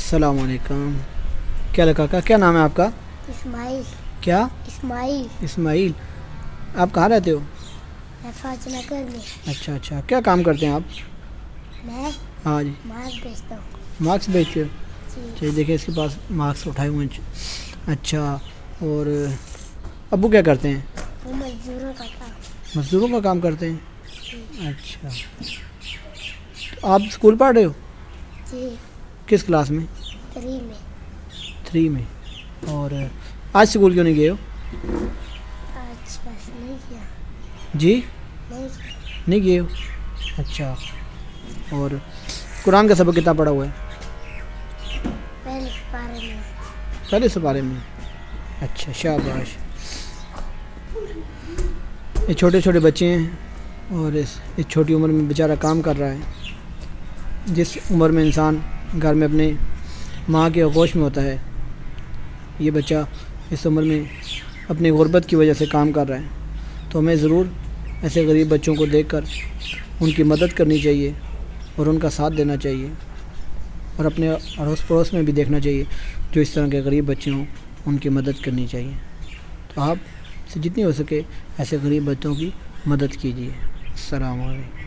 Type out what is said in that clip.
السلام علیکم. کیا لگا کا کیا نام ہے آپ کا؟ اسماعیل. کیا؟ اسماعیل. اسماعیل. آپ کہاں رہتے ہو؟ میں فاضل نگر میں. اچھا کیا کام کرتے ہیں آپ؟ میں ہاں جی. ماسک بیچتا ہوں. مارکس بیچتے ہو؟ جی. چلیے دیکھیں اس کے پاس مارکس اٹھائے ہوئے ہیں. اچھا. اور ابو کیا کرتے ہیں؟ وہ مزدوروں کا کام. مزدوروں کا کام کرتے ہیں. جی. اچھا. آپ اسکول پڑھ رہے ہو؟ جی. کس کلاس میں؟ 3 میں. 3 میں. اور آج اسکول کیوں نہیں گئے ہو؟ آج بس نہیں کیا. جی نہیں کیا. نہیں گئے ہو. اچھا. اور قرآن کا سبق کتنا پڑھا ہوا ہے؟ پہلے پارے میں. پہلے سپارے میں. اچھا شاباش. یہ چھوٹے چھوٹے بچے ہیں اور اس چھوٹی عمر میں بیچارہ کام کر رہا ہے. جس عمر میں انسان گھر میں اپنے ماں کے آغوش میں ہوتا ہے، یہ بچہ اس عمر میں اپنی غربت کی وجہ سے کام کر رہا ہے. تو ہمیں ضرور ایسے غریب بچوں کو دیکھ کر ان کی مدد کرنی چاہیے اور ان کا ساتھ دینا چاہیے، اور اپنے اڑوس پڑوس میں بھی دیکھنا چاہیے جو اس طرح کے غریب بچے ہوں، ان کی مدد کرنی چاہیے. تو آپ سے جتنی ہو سکے ایسے غریب بچوں کی مدد کیجیے. السلام علیکم.